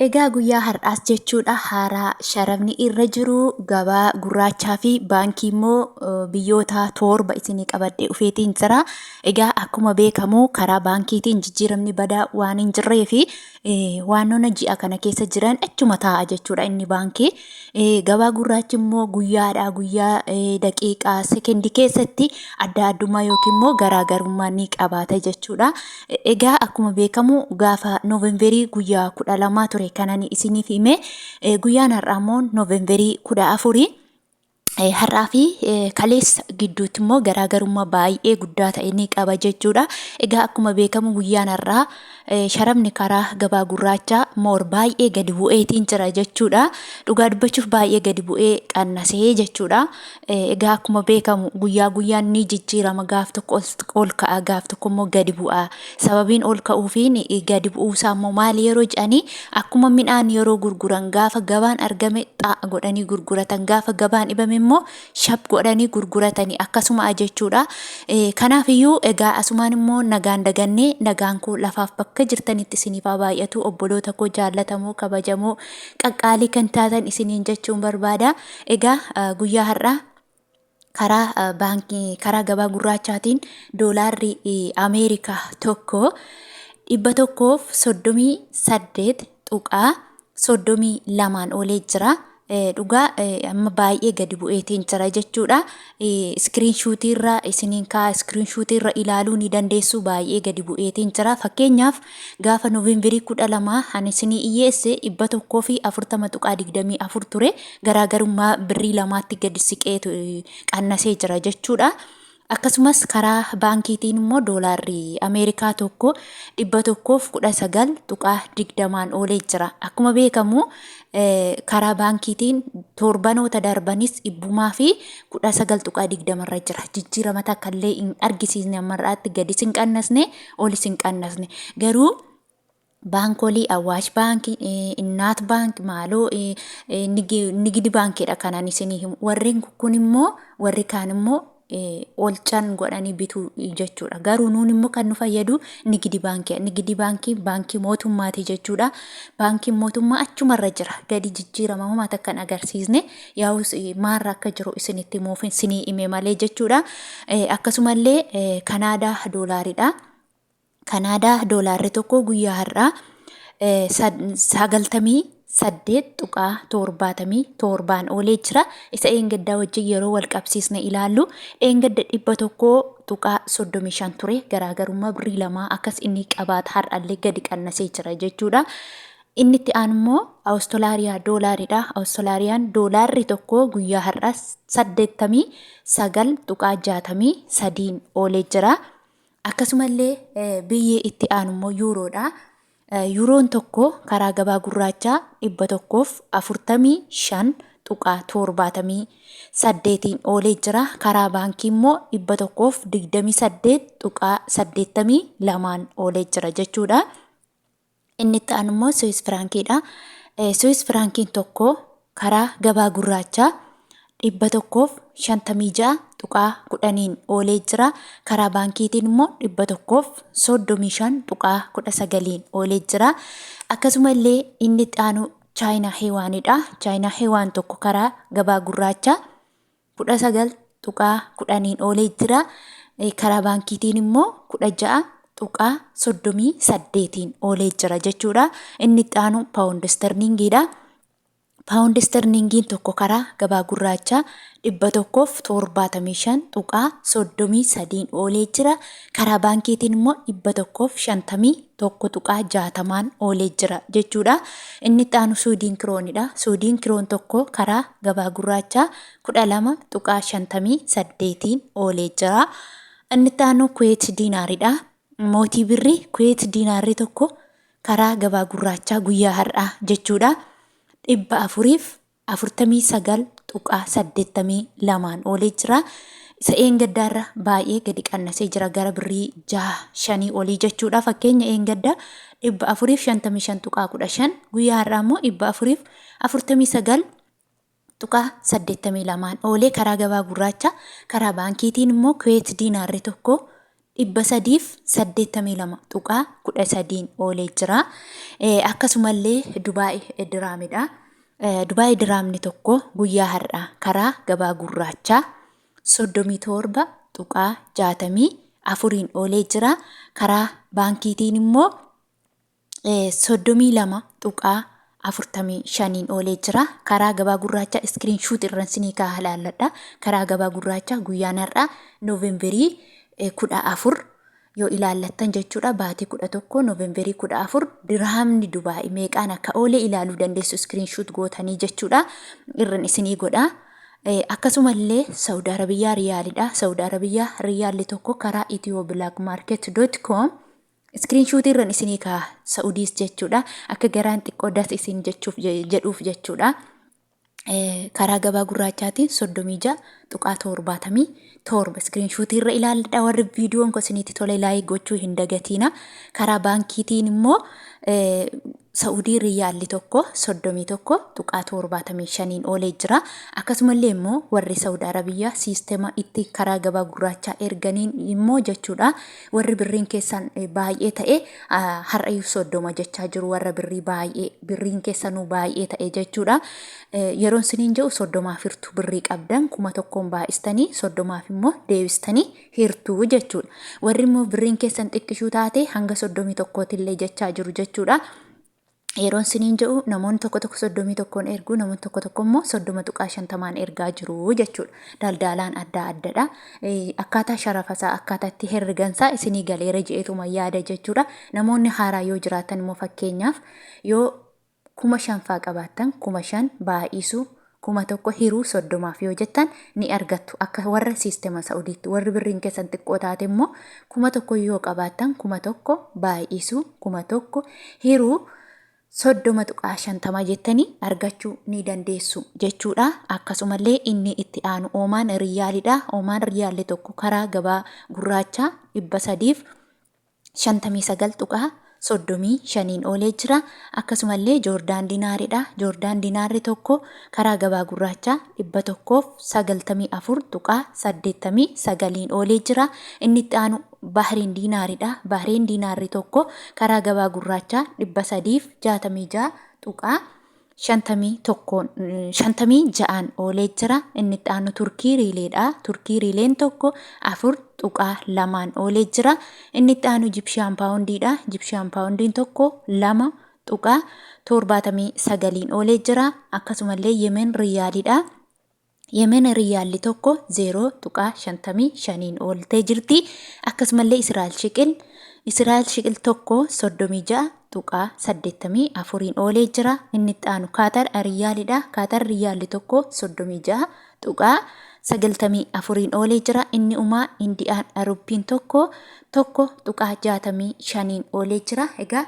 Egaa guyyaa har'aas jechuudha haaraa sharafni irra jiru gabaa gurraachaa fi baankii immoo biyyoota torba isinii qabadhee dhufeetiin jira. Egaa akkuma beekamu karaa baankiitiin jijjiiramni badaa waan hin jirree fi waannoon ji'a kana keessa jiran achuma taa'a jechuudha inni baankii. Gabaa gurraachi immoo guyyaadhaa guyyaa daqiiqaa sekendii keessatti adda addummaa yookiin immoo garaagarummaa ni qabaata jechuudha. Egaa akkuma beekamu gaafa Noovembarii guyyaa 12 ture kanan isiniif hime guyyaan har'aa immoo Noovembarii 14 har'aa fi kaleessa gidduutti immoo garaagarummaa baay'ee guddaa ta'e ni qaba jechuudha. Egaa akkuma beekamu guyyaan har'aa sharafni karaa gabaa gurraachaa moor baay'ee gadi bu'eetiin jira jechuudha. Dhugaa dubbachuuf baay'ee gadi bu'ee qannasee jechuudha. Egaa akkuma beekamu guyyaa guyyaan ni jijjiirama, gaaf tokko ol ka'a, gaaf tokko immoo gadi bu'a. Sababiin ol ka'uufiin gadi bu'uusaa immoo maali yeroo jedhanii akkuma midhaan yeroo gurguran gaafa gabaan argame xaa'a godhanii gurguratan, gaafa gabaan dhibame immoo shab godhanii gurguratanii akkasuma jechuudha. Kanaafiyyuu egaa asumaan immoo nagaan dagannee nagaan koo lafaaf bakka jirtanitti isiniif haa baay'atu. Obboloota koo jaallatamoo kabajamoo qaqqaalii kan taatan isiniin jechuun barbaada. Egaa guyyaa har'aa karaa baankii karaa gabaa gurraachaatiin doolaarri Ameerikaa tokko 138.32 olee jira. Dhugaa amma baay'ee gadi bu'eetiin jira jechuudha. Iskiriinshuutii irra isiniin iskiriinshuutii irra ilaaluu ni dandeessu, baay'ee gadi bu'eetiin jira. Fakkeenyaaf gaafa Noovembarii 12 ani isinii iyyeesse 140.24 ture, garaagarummaa birrii lamaatti gadi siqeetu qannasee jira jechuudha. Akkasumas karaa baankiitiin immoo doolaarri Ameerikaa tokko 119.20 olee jira. Akkuma beekamu karaa baankiitiin torbanoota darbanis dhibbumaa fi 19.20 irra jira. Jijjiirama takkallee hin argisiisne ammarraatti gadis hin qannasne olis hin qannasne. Garuu baankolii Awaash baankii, Innaat baankii, maaloo Nigidi baankiidha kanan isinii himu. Warreen kun immoo warri kaan immoo olchan godhanii bituu jechuudha. Garuu nuun immoo kan nu fayyadu Nigidi baankii. Nigidi baankii baankii mootummaati jechuudha. Baankiin mootummaa achumarra jira. Gadi jijjiirama homaa takkan agarsiisne yaa'us maarra akka jiru isinitti himuuf isinii hime malee jechuudha. Akkasumallee Kanaadaa doolaaridha. Kanaadaa doolaarri tokko guyyaa har'aa 98.77 olee jira. Isa eengaddaa wajjin yeroo wal qabsiisne ilaallu eengadda 100.35 ture, garaagarummaa birrii lamaa akkas inni qabaata har'allee gadi qannasee jira jechuudha. Inni itti aanu immoo Awustiraaliyaa doolaaridha. Awustiraaliyaa doolaarri tokko guyyaa har'aa 89.63 olee jira. Akkasumallee biyyi itti aanu immoo yuuroodha. Yuuroon tokko karaa gabaa gurraachaa 145.78 olee jira. Karaa baankii immoo 128.82 olee jira jechuudha. Inni itti aanu immoo Swiss frankiidha. Swiss frankiin tokko karaa gabaa gurraachaa 156.10 olee jira. Karaa baankiitiin immoo 135.19 olee jira. Akkasumallee inni itti aanu Chaayinaa heewaanidha. Chaayinaa heewaan tokko karaa gabaa gurraachaa 19.10 olee jira. Karaa baankiitiin immoo 16.38 olee jira jechuudha. Inni itti aanu paawundi sterlingiidha. Paawundi sterlingiin tokko karaa gabaa gurraachaa 175.33 olee jira. Karaa baankiitiin immoo 151.60 olee jira jechuudha. Inni itti aanu Suudiin kiroonidha. Suudiin kiroon tokko karaa gabaa gurraachaa 12.58 olee jira. Inni itti aanu Kuweet diinaaridha. Mootii birrii Kuweet diinaarri tokko karaa gabaa gurraachaa guyyaa har'aa jechuudha 449.82 olee jira. Isa eengaddaarra baay'ee gadi qannasee jira, gara birrii 6-5 olii jechuudha. Fakkeenya eengaddaa 455.15 guyyaa har'aa immoo 449.82 olee karaa gabaa gurraachaa. Karaa baankiitiin immoo Kuweet diinaarri tokko 382.13 oolee jira. Akkasumallee Dubaay diraamidha. Dubaay diraamni tokko guyyaa har'aa karaa gabaa gurraachaa 37.64 oolee jira. Karaa baankiitiin immoo 32.45 oolee jira. Karaa gabaa gurraachaa iskiriinshuut irraan sinii kaa'aa laalladha. Karaa gabaa gurraachaa guyyaan har'aa Noovembarii 14 yoo ilaallattan jechuudha. Baatii 11 Noovembarii 14 diraamni Dubaay meeqaan akka oolee ilaaluu dandeessu iskiriinshuut gootanii jechuudha. Irraan isinii godha. Akkasumallee Saudi Arabiyaa riyaalidha. Saudi Arabiyaa riyaalli tokko karaa ethioblakmarket.com iskiriinshuut irraan isinii kaa'aa Saudiis jechuudha. Akka garaan xiqqoo das isin jedhuuf jechuudha. Karaa gabaa gurraachaatiin 36.77 iskiriinshuutii irra ilaalladha. Warri viidiyoon isinitti tole laayik gochuu hin dagatina. Karaa baankiitiin immoo Saudii riyaalli tokko 31.75 oolee jira. Akkasumallee immoo warri Saudi Arabiyaa siistema itti karaa gabaa gurraachaa erganiin immoo jechuudha. Warri birriin keessan baay'ee ta'e har'ayyuu 30 jechaa jiru. Warra birriin keessanuu baay'ee ta'e jechuudha. Yeroon siniin jedhu 30 firtu birrii qabdan 1,000 baay'istanii 30 immoo deebistanii hirtuu jechuudha. Warri immoo birriin keessan xiqqishuu taate hanga 31 illee jechaa jiru jechuudha. Yeroon siniin jedhu namoonni tokko 31 ergu, namoonni tokko immoo 30.50 ergaa jiru jechuudha. Daldalaan adda addadha. Akkaataa sharafasaa akkaataa itti herregansaa isinii galeera je'eetuma yaada jechuudha. Namoonni haaraa yoo jiraatan immoo fakkeenyaaf yoo 5,000 qabaattan 5,000 baay'isu 1,000 hiruu 30 yoo jettan ni argattu. Akka warra siistema Saudiitti warri birriin keessan xiqqoo taate immoo 1,000 yoo qabaattan 1,000 baay'isu 1,000 hiruu 30.50 jettanii argachuu ni dandeessu jechuudha. Akkasumallee inni itti aanu Oomaan riyaalidha. Oomaan riyaalli tokko karaa gabaa gurraachaa 359.35 oolee jira. Akkasumallee Joordaan dinaaridha. Joordaan dinaarri tokko karaa gabaa gurraachaa 194.89 oolee jira. Inni itti aanu Bahriin dinaaridha. Bahriin dinaarri tokko karaa gabaa gurraachaa 356 oolee jira. Inni itti aanu Turkii riileedha. Turkii riileen tokko 4.2 oolee jira. Inni itti aanu Jibshaan paawundiidha. Jibshaan paawundiin tokko 2.79 oolee jira. Akkasumallee Yemen riyaalidha. Yemen riyaalli tokko 0.55 ooltee jirti. Akkasumallee Israa'el shiqil tokko 36.84 oolee jira. Inni itti aanu Kaatar riyaalidha. Kaatar riyaalli tokko 36.94 oolee jira. Inni umaa Indiyaan Arubbiin tokko 1.65 oolee jira. Egaa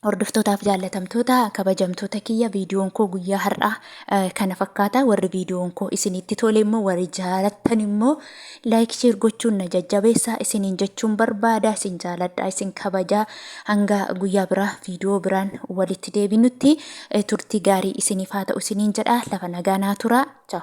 hordoftootaaf jaallatamtoota kabajamtoota kiyya viidiyoon koo guyyaa har'aa kana fakkaata. Warri viidiyoon koo isinitti tole immoo warri jaalattan immoo laayik sheer gochuun na jajjabeessaa isiniin jechuun barbaada. Isin jaaladha, isin kabajaa. Hanga guyyaa biraa viidiyoo biraan walitti deebinutti turtii gaarii isiniif haa ta'u isiniin jedha. Lafa nagaa naa tura. Ciao.